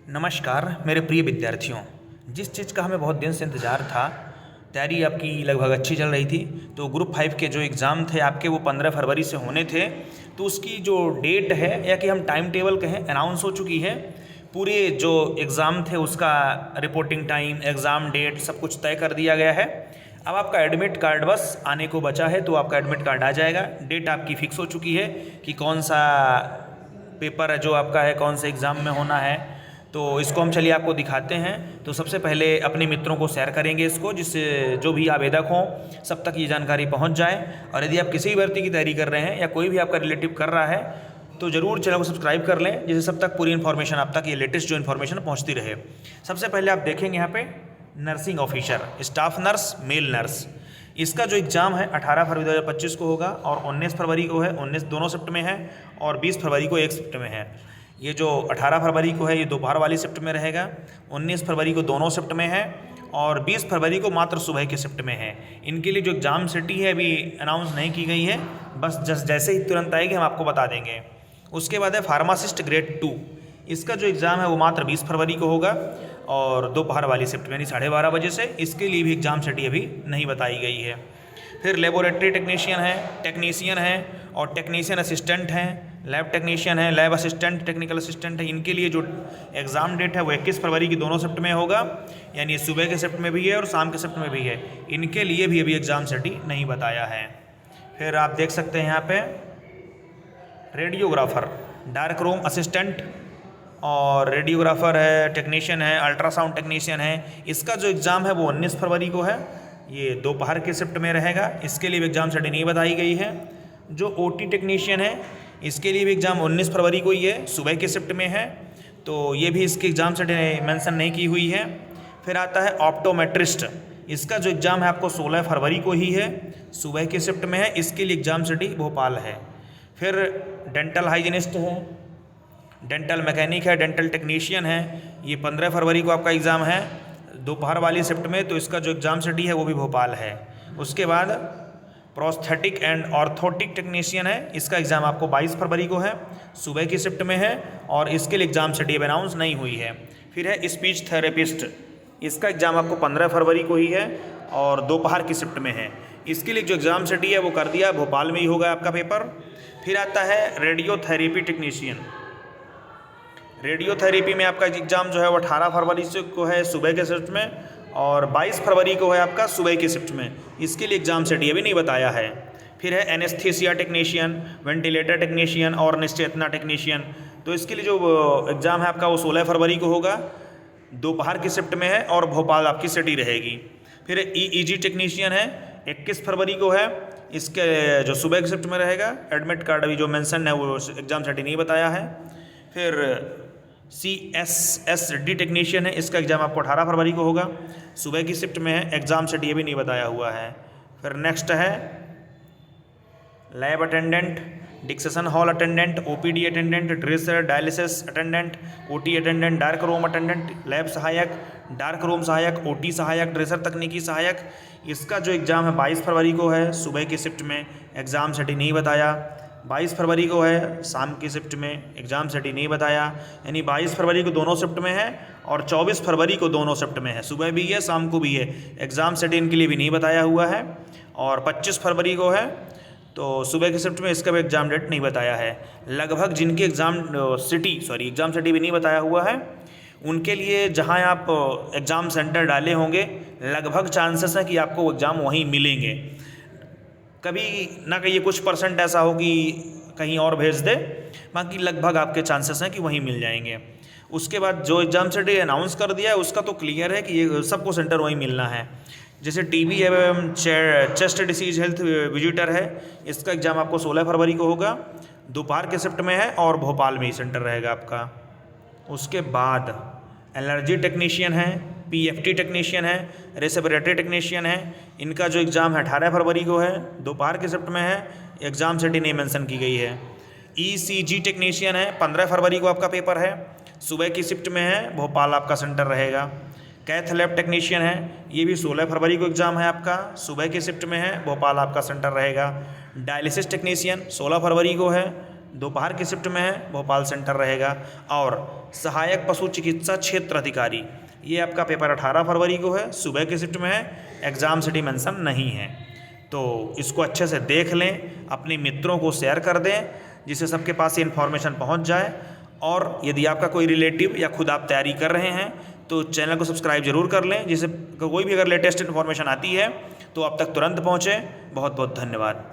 नमस्कार मेरे प्रिय विद्यार्थियों। जिस चीज़ का हमें बहुत दिन से इंतज़ार था, तैयारी आपकी लगभग अच्छी चल रही थी। तो ग्रुप 5 के जो एग्ज़ाम थे आपके वो 15 फरवरी से होने थे। तो उसकी जो डेट है या कि हम टाइम टेबल कहें अनाउंस हो चुकी है। पूरे जो एग्ज़ाम थे उसका रिपोर्टिंग टाइम, एग्ज़ाम डेट सब कुछ तय कर दिया गया है। अब आपका एडमिट कार्ड बस आने को बचा है, तो आपका एडमिट कार्ड आ जाएगा। डेट आपकी फ़िक्स हो चुकी है कि कौन सा पेपर है जो आपका है, कौन से एग्ज़ाम में होना है। तो इसको हम चलिए आपको दिखाते हैं। तो सबसे पहले अपने मित्रों को शेयर करेंगे इसको, जिससे जो भी आवेदक हों सब तक ये जानकारी पहुंच जाए। और यदि आप किसी भी भर्ती की तैयारी कर रहे हैं या कोई भी आपका रिलेटिव कर रहा है तो ज़रूर चैनल को सब्सक्राइब कर लें, जिससे सब तक पूरी इन्फॉर्मेशन आप तक ये लेटेस्ट जो इन्फॉर्मेशन पहुँचती रहे। सबसे पहले आप देखेंगे यहाँ पे nursing officer, staff nurse, male nurse. इसका जो एग्ज़ाम है 18 फरवरी 2025 को होगा और 19 फरवरी को है। 19 दोनों शिफ्ट में है और 20 फरवरी को एक शिफ्ट में है। ये जो 18 फरवरी को है ये दोपहर वाली शिफ्ट में रहेगा, 19 फरवरी को दोनों शिफ्ट में है और 20 फरवरी को मात्र सुबह के शिफ्ट में है। इनके लिए जो एग्ज़ाम सिटी है अभी अनाउंस नहीं की गई है, बस जैसे ही तुरंत आएगी हम आपको बता देंगे। उसके बाद है फार्मासिस्ट ग्रेड 2। इसका जो एग्ज़ाम है वो मात्र 20 फरवरी को होगा और दोपहर वाली शिफ्ट में यानी 12:30 बजे से। इसके लिए भी एग्ज़ाम सिटी अभी नहीं बताई गई है। फिर लेबोरेटरी टेक्नीशियन है और टेक्नीशियन असिस्टेंट हैं, लैब टेक्नीशियन है, लैब असिस्टेंट, टेक्निकल असिस्टेंट है। इनके लिए जो एग्ज़ाम डेट है वो 21 फरवरी की दोनों शिफ्ट में होगा, यानी सुबह के शिफ्ट में भी है और शाम के शिफ्ट में भी है। इनके लिए भी अभी एग्ज़ाम सिटी नहीं बताया है। फिर आप देख सकते हैं यहाँ पे रेडियोग्राफर, डार्क रूम असिस्टेंट और रेडियोग्राफर है, टेक्नीशियन है, अल्ट्रासाउंड टेक्नीशियन है। इसका जो एग्ज़ाम है वो 19 फरवरी को है, ये दोपहर के शिफ्ट में रहेगा। इसके लिए भी एग्ज़ाम सिटी नहीं बताई गई है। जो ओटी टेक्नीशियन है इसके लिए भी एग्ज़ाम 19 फरवरी को ही है, सुबह के शिफ्ट में है, तो ये भी इसकी एग्ज़ाम सिटी मेंशन नहीं की हुई है। फिर आता है ऑप्टोमेट्रिस्ट। इसका जो एग्ज़ाम है आपको 16 फरवरी को ही है, सुबह के शिफ्ट में है। इसके लिए एग्ज़ाम सिटी भोपाल है। फिर डेंटल हाइजीनिस्ट है, डेंटल मैकेनिक है, डेंटल टेक्नीशियन है। ये 15 फरवरी को आपका एग्ज़ाम है दोपहर वाली शिफ्ट में, तो इसका जो एग्ज़ाम सिटी है वो भी भोपाल है। उसके बाद प्रोस्थेटिक एंड ऑर्थोटिक टेक्नीशियन है। इसका एग्ज़ाम आपको 22 फरवरी को है, सुबह की शिफ्ट में है और इसके लिए एग्ज़ाम सिटी अब अनाउंस नहीं हुई है। फिर है स्पीच थेरेपिस्ट। इसका एग्ज़ाम आपको 15 फरवरी को ही है और दोपहर की शिफ्ट में है। इसके लिए जो एग्ज़ाम सिटी है वो कर दिया, भोपाल में ही होगा आपका पेपर। फिर आता है रेडियोथेरेपी टेक्नीशियन। रेडियोथेरेपी में आपका एग्ज़ाम जो है वो 18 फरवरी से को है, सुबह के शिफ्ट में, और 22 फरवरी को है आपका सुबह की शिफ्ट में। इसके लिए एग्ज़ाम सिटी अभी नहीं बताया है। फिर है एनेस्थीसिया टेक्नीशियन, वेंटिलेटर टेक्नीशियन और निश्चेतना टेक्नीशियन। तो इसके लिए जो एग्ज़ाम है आपका वो 16 फरवरी को होगा, दोपहर की शिफ्ट में है और भोपाल आपकी सिटी रहेगी। फिर ईईजी टेक्नीशियन है, 21 फरवरी को है, इसके जो सुबह की शिफ्ट में रहेगा। एडमिट कार्ड अभी जो मेंशन है वो एग्ज़ाम सिटी नहीं बताया है। फिर CSSD टेक्नीशियन है, इसका एग्ज़ाम आपको 18 फरवरी को होगा, सुबह की शिफ्ट में है। एग्ज़ाम सिटी ये भी नहीं बताया हुआ है। फिर नेक्स्ट है lab attendant, dissection hall attendant, OPD attendant, dresser, dialysis attendant, OT attendant, dark room attendant, lab सहायक, डार्क रूम सहायक, OT सहायक, ड्रेसर तकनीकी सहायक। इसका जो एग्ज़ाम है 22 फरवरी को है, सुबह की शिफ्ट में। एग्ज़ाम सिटी नहीं बताया। 22 फरवरी को है, शाम की शिफ्ट में। एग्ज़ाम सिटी नहीं बताया, यानी 22 फरवरी को दोनों शिफ्ट में है और 24 फरवरी को दोनों शिफ्ट में है, सुबह भी है शाम को भी है। एग्ज़ाम सिटी इनके लिए भी नहीं बताया हुआ है। और 25 फरवरी को है, तो सुबह की शिफ्ट में, इसका भी एग्ज़ाम डेट नहीं बताया है। लगभग जिनकी एग्ज़ाम सिटी भी नहीं बताया हुआ है, उनके लिए जहाँ आप एग्ज़ाम सेंटर डाले होंगे लगभग चांसेस हैं कि आपको एग्ज़ाम वहीं मिलेंगे। कभी ना कहिए कुछ परसेंट ऐसा हो कि कहीं और भेज दे, बाकी लगभग आपके चांसेस हैं कि वहीं मिल जाएंगे। उसके बाद जो एग्ज़ाम सिटी अनाउंस कर दिया है उसका तो क्लियर है कि ये सबको सेंटर वहीं मिलना है। जैसे TB एवं चेस्ट डिसीज हेल्थ विजिटर है, इसका एग्ज़ाम आपको 16 फरवरी को होगा, दोपहर के शिफ्ट में है और भोपाल में ही सेंटर रहेगा आपका। उसके बाद एलर्जी टेक्नीशियन है, PFT टेक्नीशियन है, रेस्पिरेटरी टेक्नीशियन है। इनका जो एग्ज़ाम है 18 फरवरी को है, दोपहर के शिफ्ट में है। एग्ज़ाम सिटी नहीं मेंशन की गई है। ECG टेक्नीशियन है, 15 फरवरी को आपका पेपर है, सुबह की शिफ्ट में है, भोपाल आपका सेंटर रहेगा। कैथ लैब टेक्नीशियन है, ये भी 16 फरवरी को एग्ज़ाम है आपका, सुबह की शिफ्ट में है, भोपाल आपका सेंटर रहेगा। डायलिसिस टेक्नीशियन 16 फरवरी को है, दोपहर की शिफ्ट में है, भोपाल सेंटर रहेगा। और सहायक पशु चिकित्सा क्षेत्र अधिकारी, ये आपका पेपर 18 फरवरी को है, सुबह की शिफ्ट में है, एग्ज़ाम सिटी मेंशन नहीं है। तो इसको अच्छे से देख लें, अपने मित्रों को शेयर कर दें जिससे सबके पास ये इन्फॉर्मेशन पहुंच जाए। और यदि आपका कोई रिलेटिव या खुद आप तैयारी कर रहे हैं तो चैनल को सब्सक्राइब जरूर कर लें, जिससे कोई भी अगर लेटेस्ट इन्फॉर्मेशन आती है तो आप तक तुरंत पहुँचे। बहुत बहुत धन्यवाद।